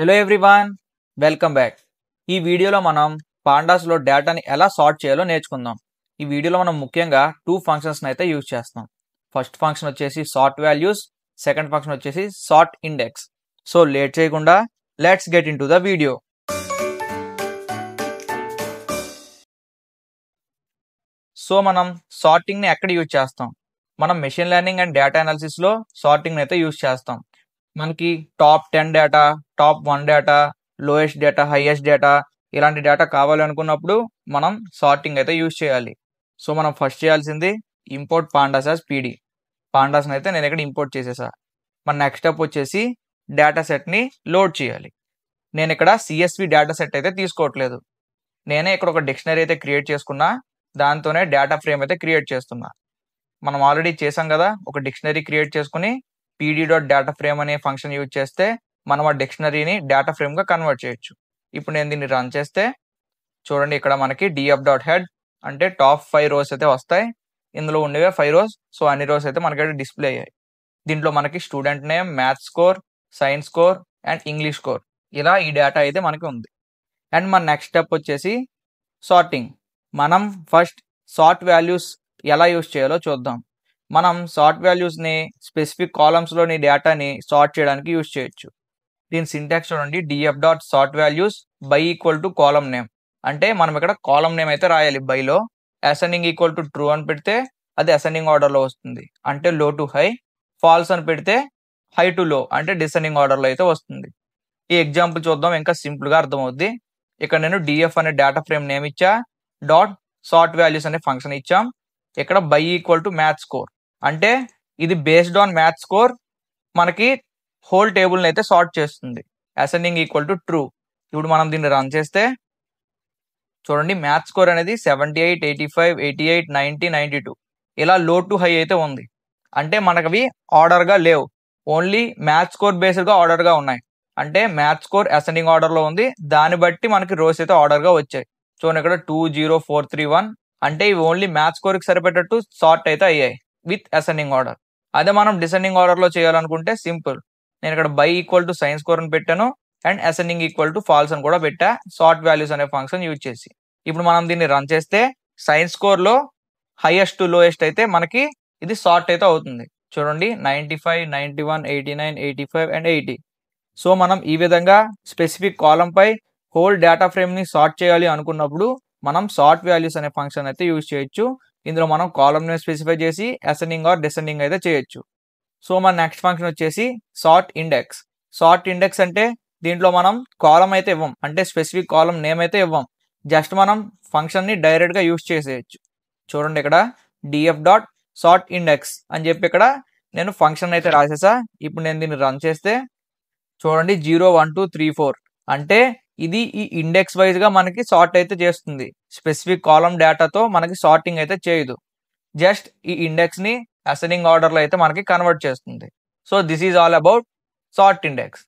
Hello everyone, welcome back. ఈ వీడియోలో మనం పాండాస్లో డేటాని ఎలా సార్ట్ చేయాలో నేర్చుకుందాం. ఈ వీడియోలో మనం ముఖ్యంగా టూ ఫంక్షన్స్ని అయితే యూజ్ చేస్తాం. ఫస్ట్ ఫంక్షన్ వచ్చేసి సార్ట్ వాల్యూస్, సెకండ్ ఫంక్షన్ వచ్చేసి సార్ట్ ఇండెక్స్. సో లేట్ చేయకుండా let's get in to the video. So మనం సార్టింగ్ని ఎక్కడ యూజ్ చేస్తాం? మనం మెషిన్ లెర్నింగ్ అండ్ డేటా అనాలిసిస్లో సార్టింగ్ని అయితే యూజ్ చేస్తాం. మనకి top 10 data, top 1 data, lowest data, highest data ఇలాంటి డేటా కావాలనుకున్నప్పుడు మనం సార్టింగ్ అయితే యూజ్ చేయాలి. సో మనం ఫస్ట్ చేయాల్సింది ఇంపోర్ట్ పాండాస్ యాజ్ పీడీ. పాండాస్ని అయితే నేను ఇక్కడ ఇంపోర్ట్ చేసేసా. మన నెక్స్ట్ స్టెప్ వచ్చేసి డేటా సెట్ని లోడ్ చేయాలి. నేను ఇక్కడ సిఎస్వి డేటా సెట్ అయితే తీసుకోవట్లేదు. నేనే ఇక్కడ ఒక డిక్షనరీ అయితే క్రియేట్ చేసుకున్నా, దాంతోనే డేటా ఫ్రేమ్ అయితే క్రియేట్ చేస్తున్నా. మనం ఆల్రెడీ చేసాం కదా, ఒక డిక్షనరీ క్రియేట్ చేసుకుని pd.data frame అనే ఫంక్షన్ యూజ్ చేస్తే మనం ఆ డిక్షనరీని డేటా ఫ్రేమ్గా కన్వర్ట్ చేయొచ్చు. ఇప్పుడు నేను దీన్ని రన్ చేస్తే చూడండి, ఇక్కడ మనకి df.head అంటే టాప్ 5 రోస్ అయితే వస్తాయి. ఇందులో ఉండేవే 5 రోస్. సో అన్ని రోస్ అయితే మనకి డిస్ప్లే అయ్యాయి. దీంట్లో మనకి student name, maths score, science score and English score, ఇలా ఈ డేటా అయితే మనకి ఉంది. అండ్ మన నెక్స్ట్ స్టెప్ వచ్చేసి సార్టింగ్. మనం ఫస్ట్ సార్ట్ వాల్యూస్ ఎలా యూజ్ చేయాలో చూద్దాం. మనం సార్ట్ వాల్యూస్ని స్పెసిఫిక్ కాలమ్స్లోని డేటాని సార్ట్ చేయడానికి యూజ్ చేయొచ్చు. దీని సింటాక్స్ చూడండి, df.sort values by equal to column name. అంటే మనం ఇక్కడ కాలమ్ నేమ్ అయితే రాయాలి బైలో. అసెండింగ్ ఈక్వల్ టు ట్రూ అని పెడితే అది అసెండింగ్ ఆర్డర్లో వస్తుంది, అంటే లో టు హై. ఫాల్స్ అని పెడితే హై టు లో, అంటే డిసెండింగ్ ఆర్డర్లో అయితే వస్తుంది. ఈ ఎగ్జాంపుల్ చూద్దాం, ఇంకా సింపుల్గా అర్థమవుద్ది. ఇక్కడ నేను df అనే డేటా ఫ్రేమ్ నేమ్ ఇచ్చా, డాట్ సార్ట్ వాల్యూస్ అనే ఫంక్షన్ ఇచ్చాం. ఇక్కడ by equal to maths score, అంటే ఇది బేస్డ్ ఆన్ మ్యాథ్స్ స్కోర్ మనకి హోల్ టేబుల్ని అయితే సార్ట్ చేస్తుంది. Ascending equal to true. ఇప్పుడు మనం దీన్ని రన్ చేస్తే చూడండి, మ్యాథ్స్ స్కోర్ అనేది 78, 85, 88, 90, 92 ఇలా లో టు హై అయితే ఉంది. అంటే మనకవి ఆర్డర్గా లేవు, ఓన్లీ మ్యాథ్స్ స్కోర్ బేస్డ్గా ఆర్డర్గా ఉన్నాయి. అంటే మ్యాథ్స్ స్కోర్ అసెండింగ్ ఆర్డర్లో ఉంది, దాన్ని బట్టి మనకి రోస్ అయితే ఆర్డర్గా వచ్చాయి. చూడండి, ఇక్కడ 2, 0, 4, 3, 1 అంటే ఇవి ఓన్లీ మ్యాథ్స్ స్కోర్కి సరిపెట్టట్టు సార్ట్ అయితే అయ్యాయి విత్ అసెండింగ్ ఆర్డర్. అదే మనం డిసెండింగ్ ఆర్డర్లో చేయాలనుకుంటే సింపుల్, నేను ఇక్కడ by equal to science score అని పెట్టాను and ascending equal to falls అని కూడా పెట్టా, సార్ట్ వాల్యూస్ అనే ఫంక్షన్ యూజ్ చేసి. ఇప్పుడు మనం దీన్ని రన్ చేస్తే సైన్స్ స్కోర్లో హైయెస్ట్ టు లోయెస్ట్ అయితే మనకి ఇది సార్ట్ అయితే అవుతుంది. చూడండి, 95, 91, 89, 85 అండ్ 80. సో మనం ఈ విధంగా స్పెసిఫిక్ కాలంపై హోల్ డేటా ఫ్రేమ్ని సార్ట్ చేయాలి అనుకున్నప్పుడు మనం సార్ట్ వాల్యూస్ అనే ఫంక్షన్ అయితే యూజ్ చేయొచ్చు. ఇందులో మనం కాలమ్ని స్పెసిఫై చేసి అసెండింగ్ ఆర్ డిసెండింగ్ అయితే చేయొచ్చు. సో మన నెక్స్ట్ ఫంక్షన్ వచ్చేసి సార్ట్ ఇండెక్స్. సార్ట్ ఇండెక్స్ అంటే దీంట్లో మనం కాలం అయితే ఇవ్వం, అంటే స్పెసిఫిక్ కాలం నేమ్ అయితే ఇవ్వం, జస్ట్ మనం ఫంక్షన్ని డైరెక్ట్గా యూజ్ చేసేయచ్చు. చూడండి, ఇక్కడ df.sort index అని చెప్పి ఇక్కడ నేను ఫంక్షన్ అయితే రాసేసా. ఇప్పుడు నేను దీన్ని రన్ చేస్తే చూడండి, 0, 1, 2, 3, 4 అంటే ఇది ఈ ఇండెక్స్ వైజ్గా మనకి సార్ట్ అయితే చేస్తుంది. స్పెసిఫిక్ కాలం డేటాతో మనకి సార్టింగ్ అయితే చేయదు, జస్ట్ ఈ ఇండెక్స్ని అసెండింగ్ ఆర్డర్లో అయితే మనకి కన్వర్ట్ చేస్తుంది. So this is all about sort index.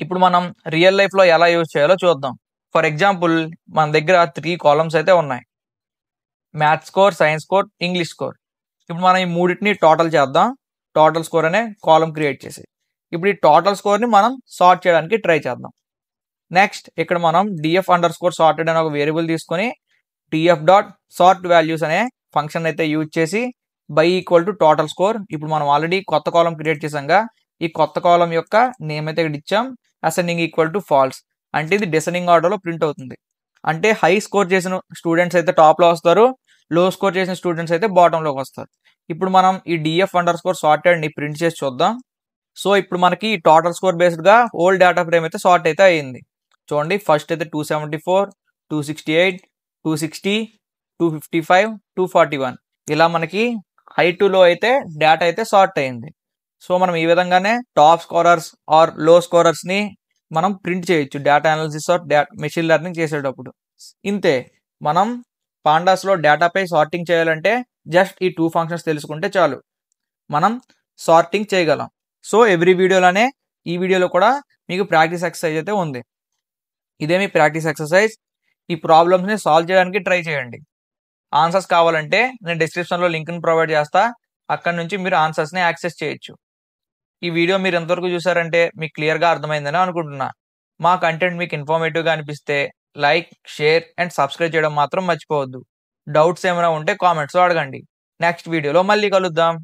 ఇప్పుడు మనం రియల్ లైఫ్లో ఎలా యూజ్ చేయాలో చూద్దాం. ఫర్ ఎగ్జాంపుల్, మన దగ్గర 3 కాలమ్స్ అయితే ఉన్నాయి, maths score, science score, English score. ఇప్పుడు మనం ఈ మూడింటిని టోటల్ చేద్దాం, టోటల్ స్కోర్ అనే కాలం క్రియేట్ చేసి. ఇప్పుడు ఈ టోటల్ స్కోర్ని మనం సార్ట్ చేయడానికి ట్రై చేద్దాం. నెక్స్ట్ ఇక్కడ మనం df_sorted అనే ఒక వేరియబుల్ తీసుకొని df.sort values అనే ఫంక్షన్ అయితే యూజ్ చేసి by equal to total score. ఇప్పుడు మనం ఆల్రెడీ కొత్త కాలం క్రియేట్ చేసాంగా, ఈ కొత్త కాలం యొక్క నేమ్ అయితే ఇక్కడ ఇచ్చాం, అసెండింగ్ ఈక్వల్ టు ఫాల్స్, అంటే ఇది డిసెండింగ్ ఆర్డర్లో ప్రింట్ అవుతుంది. అంటే హై స్కోర్ చేసిన స్టూడెంట్స్ అయితే టాప్లో వస్తారు, లో స్కోర్ చేసిన స్టూడెంట్స్ అయితే బాటంలోకి వస్తారు. ఇప్పుడు మనం ఈ df_sorted ప్రింట్ చేసి చూద్దాం. సో ఇప్పుడు మనకి టోటల్ స్కోర్ బేస్డ్గా హోల్ డేటా ఫ్రేమ్ అయితే సార్ట్ అయితే అయ్యింది. చూడండి, ఫస్ట్ అయితే 274, 268, 260, 255, 241 ఇలా మనకి హై టు లో అయితే డేటా అయితే సార్ట్ అయ్యింది. సో మనం ఈ విధంగానే టాప్ స్కోరర్స్ ఆర్ లో స్కోరర్స్ని మనం ప్రింట్ చేయొచ్చు data analysis or machine learning చేసేటప్పుడు. ఇంతే, మనం పాండాస్లో డేటాపై సార్టింగ్ చేయాలంటే జస్ట్ ఈ 2 ఫంక్షన్స్ తెలుసుకుంటే చాలు, మనం సార్టింగ్ చేయగలం. సో ఎవ్రీ వీడియోలోనే ఈ వీడియోలో కూడా మీకు ప్రాక్టీస్ ఎక్సర్సైజ్ అయితే ఉంది. ఇదే మీ ప్రాక్టీస్ ఎక్సర్సైజ్. ఈ ప్రాబ్లమ్స్ని సాల్వ్ చేయడానికి ట్రై చేయండి. ఆన్సర్స్ కావాలంటే నేను డిస్క్రిప్షన్లో లింక్ని ప్రొవైడ్ చేస్తా, అక్కడ నుంచి మీరు ఆన్సర్స్ని యాక్సెస్ చేయొచ్చు. ఈ వీడియో మీరు ఎంతవరకు చూసారంటే మీకు క్లియర్గా అర్థమైందని అనుకుంటున్నా. మా కంటెంట్ మీకు ఇన్ఫర్మేటివ్గా అనిపిస్తే లైక్, షేర్ అండ్ సబ్స్క్రైబ్ చేయడం మాత్రం మర్చిపోవద్దు. డౌట్స్ ఏమైనా ఉంటే కామెంట్స్లో అడగండి. నెక్స్ట్ వీడియోలో మళ్ళీ కలుద్దాం.